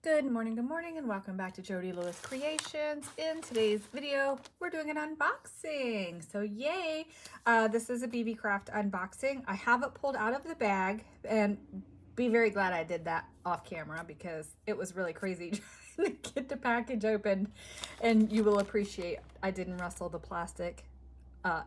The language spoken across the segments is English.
Good morning, and welcome back to Jody Lewis Creations. In today's video, we're doing an unboxing. So yay! This is a BeeBeeCraft unboxing. I have it pulled out of the bag, and be very glad I did that off camera because it was really crazy trying to get the package opened, and you will appreciate I didn't rustle the plastic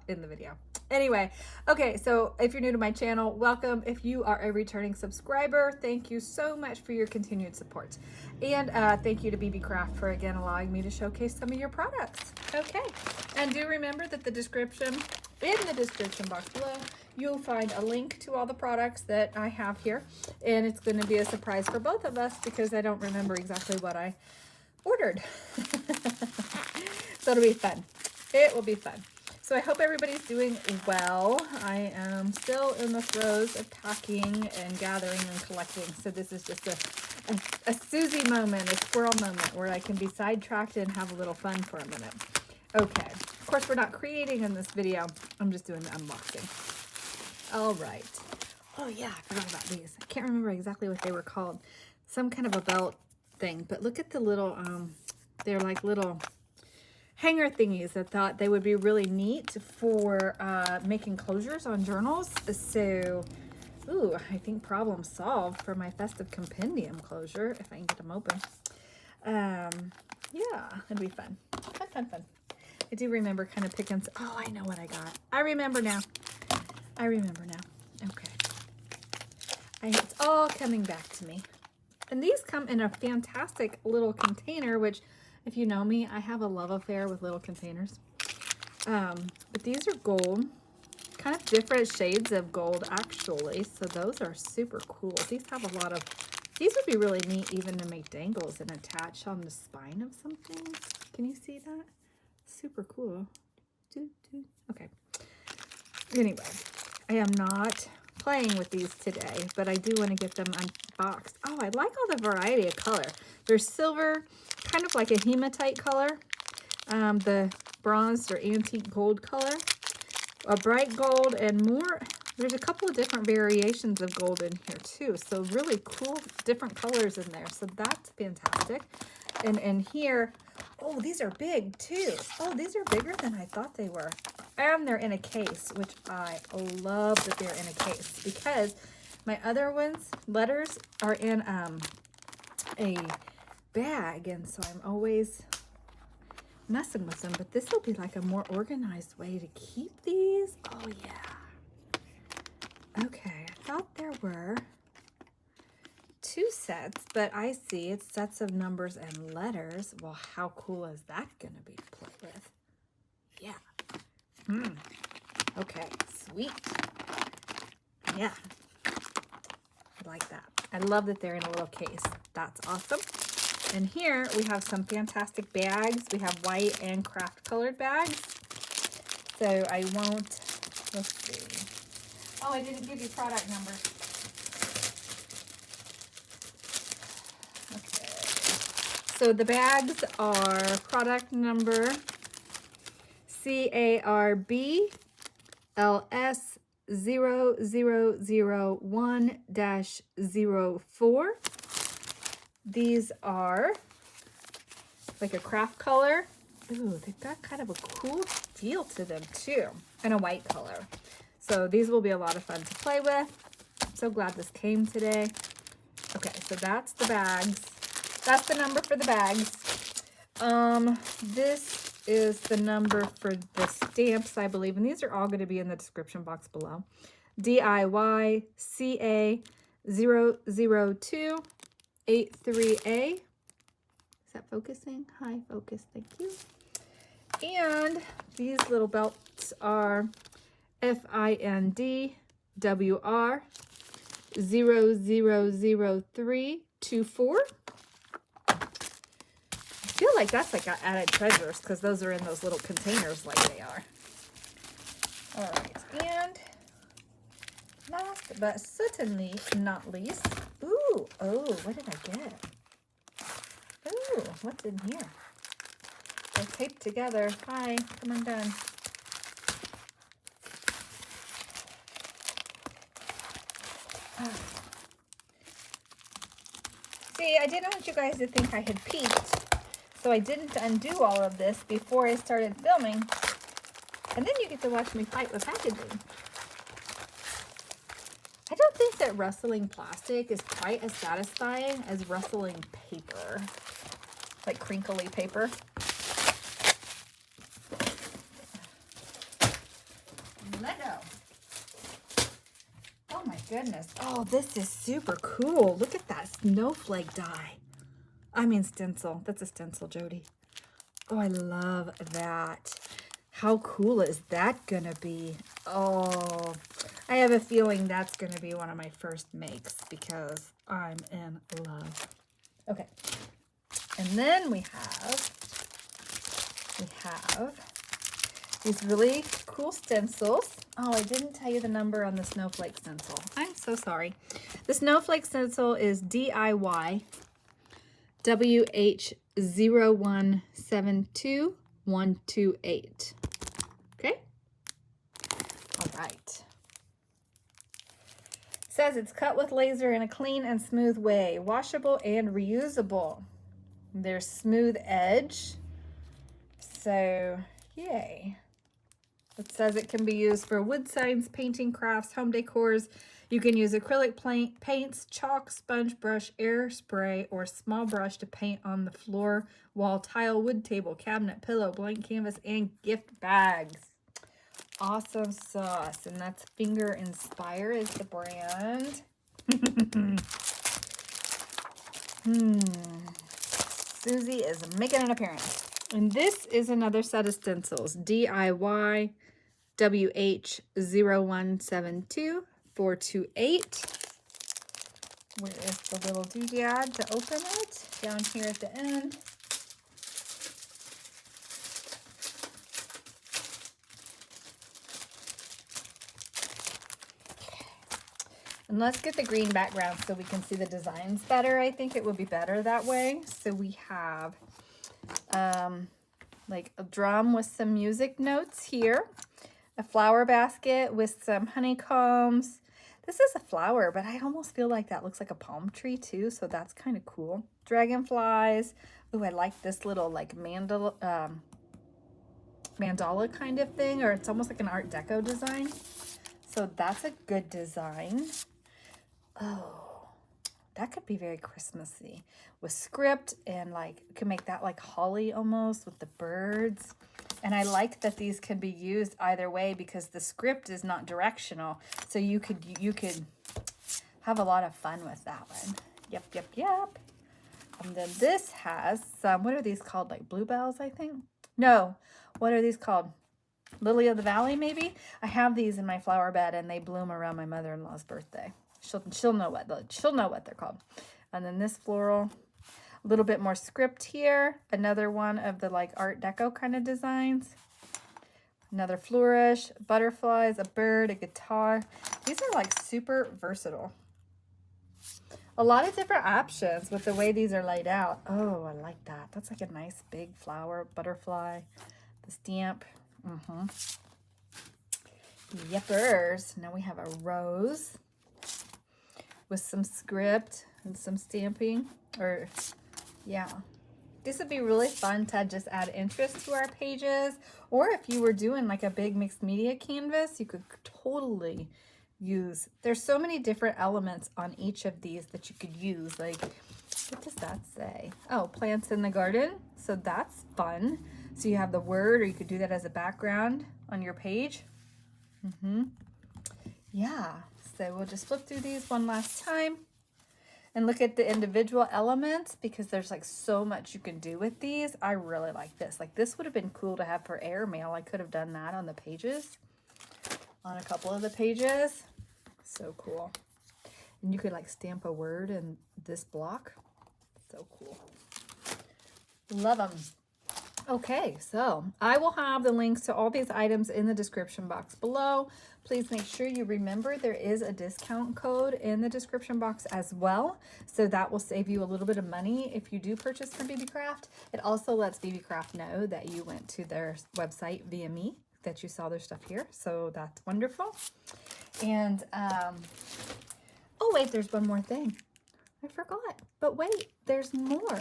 in the video. Anyway, okay, so if you're new to my channel, welcome. If you are a returning subscriber, thank you so much for your continued support. And thank you to BeeBeeCraft for again allowing me to showcase some of your products. Okay, and do remember that in the description box below, you'll find a link to all the products that I have here. And it's going to be a surprise for both of us because I don't remember exactly what I ordered. So it'll be fun. It will be fun. So I hope everybody's doing well. I am still in the throes of packing and gathering and collecting. So this is just a Susie moment, a squirrel moment where I can be sidetracked and have a little fun for a minute. Okay, of course we're not creating in this video. I'm just doing the unboxing. All right. Oh yeah, I forgot about these. I can't remember exactly what they were called. Some kind of a belt thing, but look at the little, they're like little hanger thingies. I thought they would be really neat for making closures on journals. So, ooh, I think problem solved for my festive compendium closure, if I can get them open. Yeah, it'd be fun. Fun. I do remember kind of picking, oh, I know what I got. I remember now. Okay. It's all coming back to me. And these come in a fantastic little container, which, if you know me, I have a love affair with little containers. But these are gold, kind of different shades of gold actually. So those are super cool. These have a lot of, these would be really neat even to make dangles and attach on the spine of something. Can you see that? Super cool. Okay. Anyway, I am not playing with these today, but I do want to get them unboxed. Oh, I like all the variety of color. There's silver, kind of like a hematite color, the bronze or antique gold color, a bright gold, and more. There's a couple of different variations of gold in here too, so really cool different colors in there, so that's fantastic. And here, oh, these are big too. Oh, these are bigger than I thought they were. And they're in a case, which I love that they're in a case because my other ones, letters, are in a bag, and so I'm always messing with them. But this will be like a more organized way to keep these. Oh yeah. Okay, I thought there were 2 sets, but I see it's sets of numbers and letters. Well, how cool is that gonna be to play with? Yeah. Okay, sweet. Yeah, I like that. I love that they're in a little case. That's awesome. And here we have some fantastic bags. We have white and craft colored bags. So I won't, let's see. Oh, I didn't give you product numbers. Okay. So the bags are product number CARB LS 0001-04. These are like a craft color. Ooh, they've got kind of a cool feel to them too, and a white color. So these will be a lot of fun to play with. I'm so glad this came today. Okay, so that's the bags. That's the number for the bags. This is the number for the stamps, I believe, and these are all going to be in the description box below. DIY CA 00283A. Is that focusing? Hi, focus, thank you. And these little belts are FINDWR 000324. I feel like that's like added treasures because those are in those little containers like they are. All right, and last but certainly not least, ooh, oh, what did I get? Ooh, what's in here? They're taped together. Hi, come undone. See, I didn't want you guys to think I had peeked, so I didn't undo all of this before I started filming. And then you get to watch me fight with packaging. I don't think that rustling plastic is quite as satisfying as rustling paper, like crinkly paper. Let go. Oh my goodness. Oh, this is super cool. Look at that snowflake die. I mean stencil. That's a stencil, Jody. Oh, I love that. How cool is that gonna be? Oh, I have a feeling that's gonna be one of my first makes because I'm in love. Okay, and then we have these really cool stencils. Oh, I didn't tell you the number on the snowflake stencil. I'm so sorry. The snowflake stencil is DIY WH0172128. Okay? All right. It says it's cut with laser in a clean and smooth way, washable and reusable. There's smooth edge. So, yay. It says it can be used for wood signs, painting, crafts, home decors. You can use acrylic paints, chalk, sponge brush, air spray, or small brush to paint on the floor, wall, tile, wood table, cabinet, pillow, blank canvas, and gift bags. Awesome sauce. And that's FingerInpire is the brand. Susie is making an appearance. And this is another set of stencils. DIY WH0172428. Where is the little doodad to open it? Down here at the end. And let's get the green background so we can see the designs better. I think it would be better that way. So we have like a drum with some music notes here, a flower basket with some honeycombs. This is a flower, but I almost feel like that looks like a palm tree too, so that's kind of cool. Dragonflies. Ooh, I like this little like mandala kind of thing, or it's almost like an Art Deco design. So that's a good design. Oh, that could be very Christmassy with script, and like you can make that like holly almost with the birds. And I like that these can be used either way because the script is not directional. So you could have a lot of fun with that one. Yep. And then this has some, what are these called? Like bluebells, I think? No, what are these called? Lily of the Valley, maybe? I have these in my flower bed and they bloom around my mother-in-law's birthday. She'll know what they're called. And then this floral, a little bit more script here. Another one of the like Art Deco kind of designs. Another flourish, butterflies, a bird, a guitar. These are like super versatile. A lot of different options with the way these are laid out. Oh, I like that. That's like a nice big flower, butterfly, the stamp. Yippers. Now we have a rose with some script and some stamping. Or, yeah. This would be really fun to just add interest to our pages. Or if you were doing like a big mixed media canvas, you could totally use. There's so many different elements on each of these that you could use. Like, what does that say? Oh, plants in the garden. So that's fun. So you have the word, or you could do that as a background on your page. Yeah, so we'll just flip through these one last time and look at the individual elements because there's like so much you can do with these. I really like this. Like this would have been cool to have for airmail. I could have done that on the pages, on a couple of the pages. So cool. And you could like stamp a word in this block. So cool. Love them. Okay, so I will have the links to all these items in the description box below. Please make sure you remember there is a discount code in the description box as well. So that will save you a little bit of money if you do purchase from BeeBeeCraft. It also lets BeeBeeCraft know that you went to their website via me, that you saw their stuff here. So that's wonderful. And, oh wait, there's one more thing. I forgot. But wait, there's more.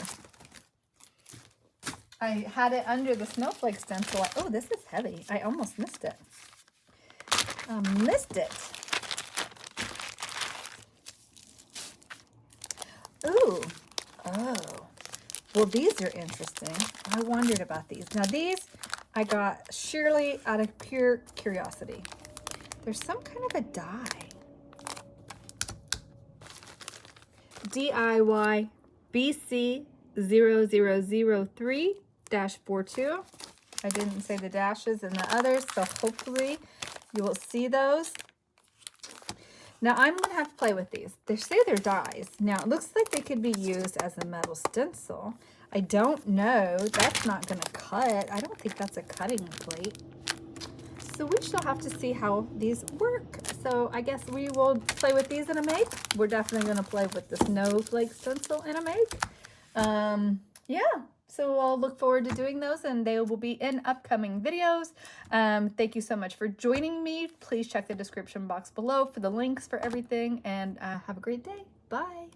I had it under the snowflake stencil. Oh, this is heavy. I almost missed it. Missed it. Ooh. Oh. Well, these are interesting. I wondered about these. Now, these I got sheerly out of pure curiosity. There's some kind of a die. DIY BC0003-42. I didn't say the dashes and the others, so hopefully you will see those. Now I'm going to have to play with these. They say they're dies. Now it looks like they could be used as a metal stencil. I don't know. That's not going to cut. I don't think that's a cutting plate. So we shall have to see how these work. So I guess we will play with these in a make. We're definitely going to play with the snowflake stencil in a make. Yeah. So I'll look forward to doing those, and they will be in upcoming videos. Thank you so much for joining me. Please check the description box below for the links for everything, and have a great day. Bye.